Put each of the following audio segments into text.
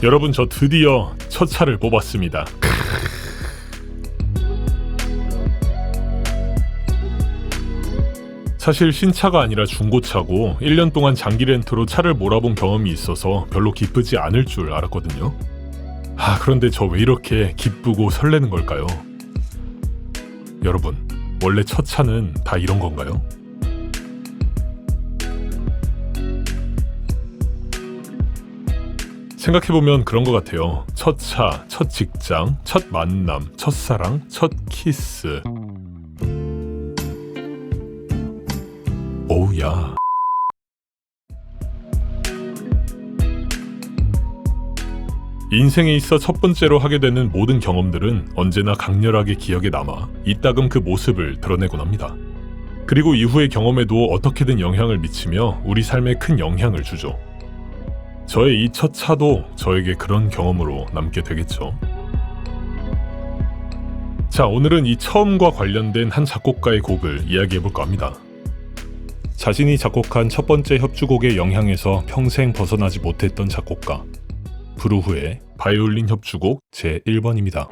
여러분, 저 드디어 첫 차를 뽑았습니다. 사실 신차가 아니라 중고차고 1년 동안 장기 렌트로 차를 몰아본 경험이 있어서 별로 기쁘지 않을 줄 알았거든요. 그런데 저 왜 이렇게 기쁘고 설레는 걸까요? 여러분, 원래 첫 차는 다 이런 건가요? 생각해보면 그런 것 같아요. 첫 차, 첫 직장, 첫 만남, 첫사랑, 첫 키스. 오우야. 인생에 있어 첫 번째로 하게 되는 모든 경험들은 언제나 강렬하게 기억에 남아 이따금 그 모습을 드러내곤 합니다. 그리고 이후의 경험에도 어떻게든 영향을 미치며 우리 삶에 큰 영향을 주죠. 저의 이 첫 차도 저에게 그런 경험으로 남게 되겠죠. 자, 오늘은 이 처음과 관련된 한 작곡가의 곡을 이야기해볼까 합니다. 자신이 작곡한 첫 번째 협주곡의 영향에서 평생 벗어나지 못했던 작곡가, 브루흐의 바이올린 협주곡 제1번입니다.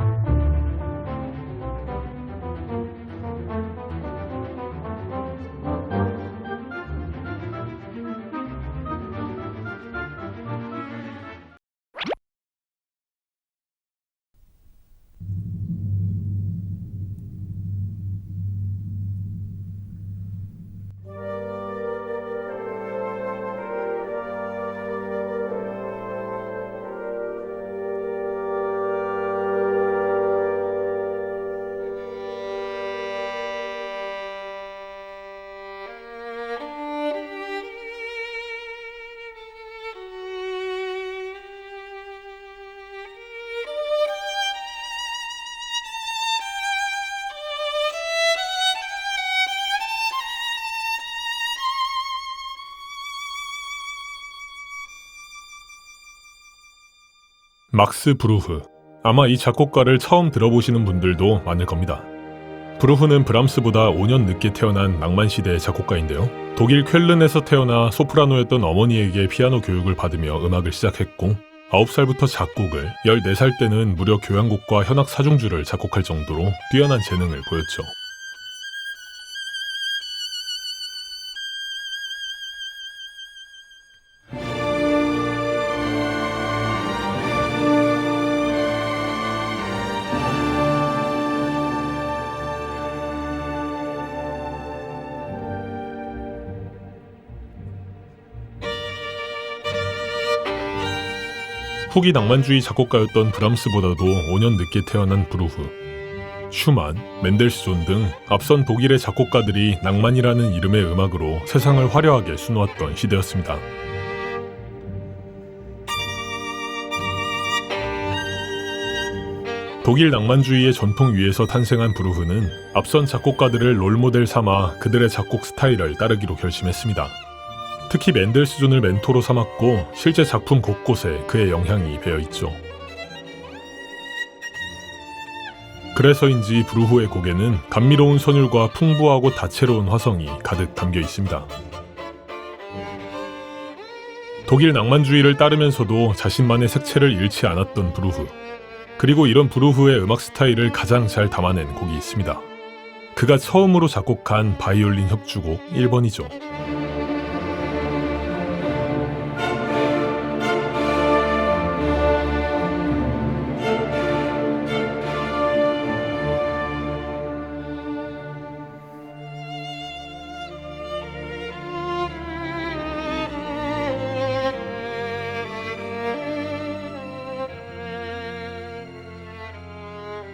막스 브루흐. 아마 이 작곡가를 처음 들어보시는 분들도 많을 겁니다. 브루흐는 브람스보다 5년 늦게 태어난 낭만시대의 작곡가인데요. 독일 쾰른에서 태어나 소프라노였던 어머니에게 피아노 교육을 받으며 음악을 시작했고 9살부터 작곡을, 14살 때는 무려 교향곡과 현악 사중주를 작곡할 정도로 뛰어난 재능을 보였죠. 후기 낭만주의 작곡가였던 브람스보다도 5년 늦게 태어난 브루흐, 슈만, 멘델스존 등 앞선 독일의 작곡가들이 낭만이라는 이름의 음악으로 세상을 화려하게 수놓았던 시대였습니다. 독일 낭만주의의 전통 위에서 탄생한 브루흐는 앞선 작곡가들을 롤모델 삼아 그들의 작곡 스타일을 따르기로 결심했습니다. 특히 멘델스존을 멘토로 삼았고 실제 작품 곳곳에 그의 영향이 배어있죠. 그래서인지 브루흐의 곡에는 감미로운 선율과 풍부하고 다채로운 화성이 가득 담겨 있습니다. 독일 낭만주의를 따르면서도 자신만의 색채를 잃지 않았던 브루흐. 그리고 이런 브루흐의 음악 스타일을 가장 잘 담아낸 곡이 있습니다. 그가 처음으로 작곡한 바이올린 협주곡 1번이죠.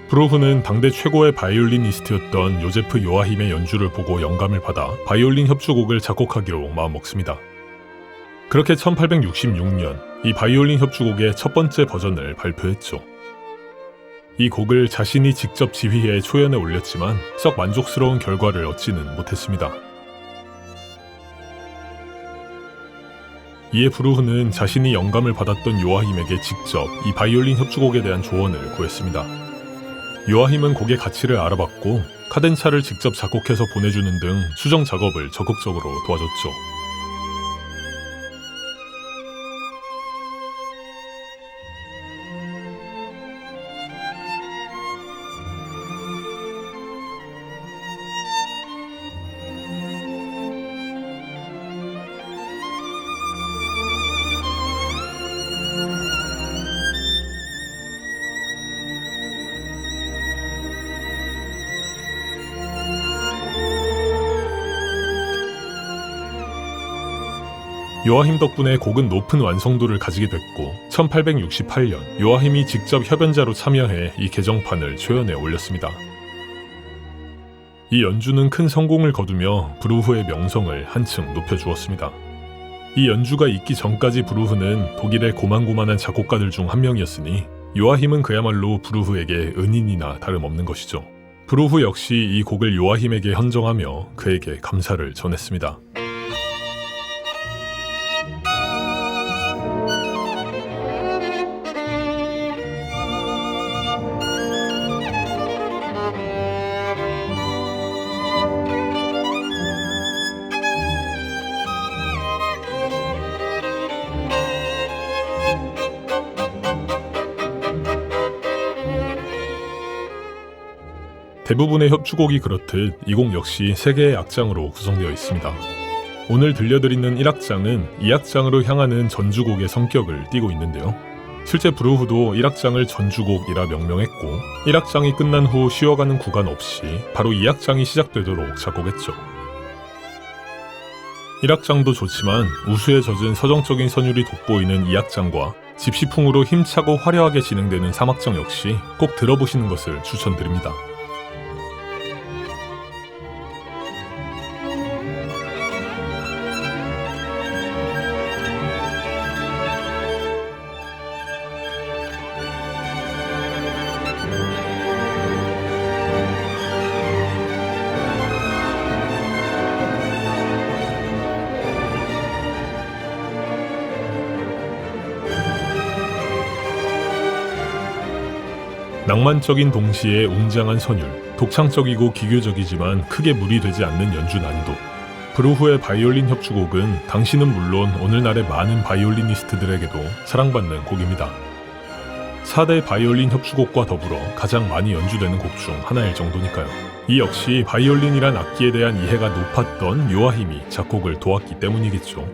브루흐는 당대 최고의 바이올리니스트였던 요제프 요아힘의 연주를 보고 영감을 받아 바이올린 협주곡을 작곡하기로 마음먹습니다. 그렇게 1866년 이 바이올린 협주곡의 첫 번째 버전을 발표했죠. 이 곡을 자신이 직접 지휘해 초연에 올렸지만 썩 만족스러운 결과를 얻지는 못했습니다. 이에 브루흐는 자신이 영감을 받았던 요아힘에게 직접 이 바이올린 협주곡에 대한 조언을 구했습니다. 요아힘은 곡의 가치를 알아봤고 카덴차를 직접 작곡해서 보내주는 등 수정 작업을 적극적으로 도와줬죠. 요아힘 덕분에 곡은 높은 완성도를 가지게 됐고 1868년 요아힘이 직접 협연자로 참여해 이 개정판을 초연해 올렸습니다. 이 연주는 큰 성공을 거두며 브루흐의 명성을 한층 높여주었습니다. 이 연주가 있기 전까지 브루흐는 독일의 고만고만한 작곡가들 중 한 명이었으니 요아힘은 그야말로 브루흐에게 은인이나 다름없는 것이죠. 브루흐 역시 이 곡을 요아힘에게 헌정하며 그에게 감사를 전했습니다. 대부분의 협주곡이 그렇듯 이 곡 역시 3개의 악장으로 구성되어 있습니다. 오늘 들려드리는 1악장은 2악장으로 향하는 전주곡의 성격을 띠고 있는데요. 실제 브루흐도 1악장을 전주곡이라 명명했고 1악장이 끝난 후 쉬어가는 구간 없이 바로 2악장이 시작되도록 작곡했죠. 1악장도 좋지만 우수에 젖은 서정적인 선율이 돋보이는 2악장과 집시풍으로 힘차고 화려하게 진행되는 3악장 역시 꼭 들어보시는 것을 추천드립니다. 낭만적인 동시에 웅장한 선율, 독창적이고 기교적이지만 크게 무리되지 않는 연주 난이도. 브루흐의 바이올린 협주곡은 당시는 물론 오늘날의 많은 바이올리니스트들에게도 사랑받는 곡입니다. 4대 바이올린 협주곡과 더불어 가장 많이 연주되는 곡 중 하나일 정도니까요. 이 역시 바이올린이란 악기에 대한 이해가 높았던 요아힘이 작곡을 도왔기 때문이겠죠.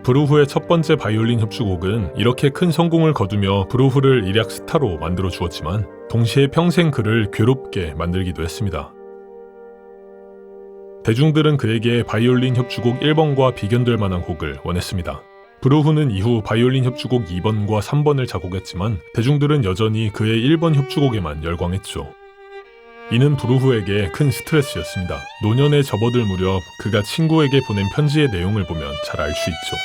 브루흐의 첫 번째 바이올린 협주곡은 이렇게 큰 성공을 거두며 브루흐를 일약 스타로 만들어 주었지만 동시에 평생 그를 괴롭게 만들기도 했습니다. 대중들은 그에게 바이올린 협주곡 1번과 비견될 만한 곡을 원했습니다. 브루흐는 이후 바이올린 협주곡 2번과 3번을 작곡했지만 대중들은 여전히 그의 1번 협주곡에만 열광했죠. 이는 브루흐에게 큰 스트레스였습니다. 노년에 접어들 무렵 그가 친구에게 보낸 편지의 내용을 보면 잘 알 수 있죠.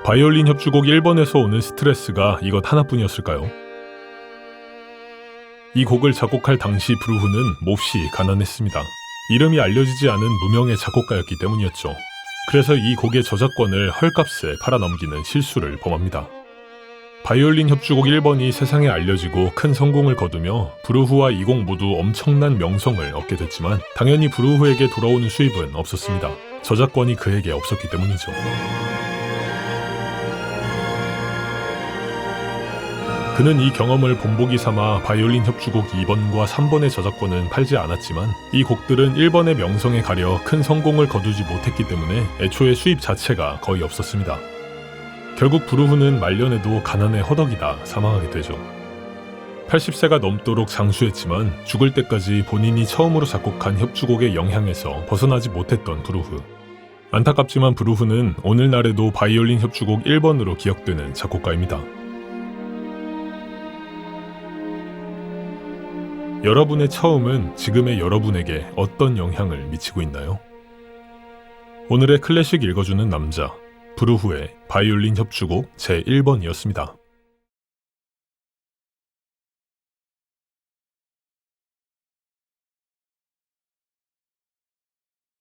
바이올린 협주곡 1번에서 오는 스트레스가 이것 하나뿐이었을까요? 이 곡을 작곡할 당시 브루흐는 몹시 가난했습니다. 이름이 알려지지 않은 무명의 작곡가였기 때문이었죠. 그래서 이 곡의 저작권을 헐값에 팔아넘기는 실수를 범합니다. 바이올린 협주곡 1번이 세상에 알려지고 큰 성공을 거두며 브루흐와 이 곡 모두 엄청난 명성을 얻게 됐지만 당연히 브루흐에게 돌아오는 수입은 없었습니다. 저작권이 그에게 없었기 때문이죠. 그는 이 경험을 본보기 삼아 바이올린 협주곡 2번과 3번의 저작권은 팔지 않았지만 이 곡들은 1번의 명성에 가려 큰 성공을 거두지 못했기 때문에 애초에 수입 자체가 거의 없었습니다. 결국 브루흐는 말년에도 가난에 허덕이다 사망하게 되죠. 80세가 넘도록 장수했지만 죽을 때까지 본인이 처음으로 작곡한 협주곡의 영향에서 벗어나지 못했던 브루흐. 안타깝지만 브루흐는 오늘날에도 바이올린 협주곡 1번으로 기억되는 작곡가입니다. 여러분의 처음은 지금의 여러분에게 어떤 영향을 미치고 있나요? 오늘의 클래식 읽어주는 남자, 브루흐의 바이올린 협주곡 제1번이었습니다.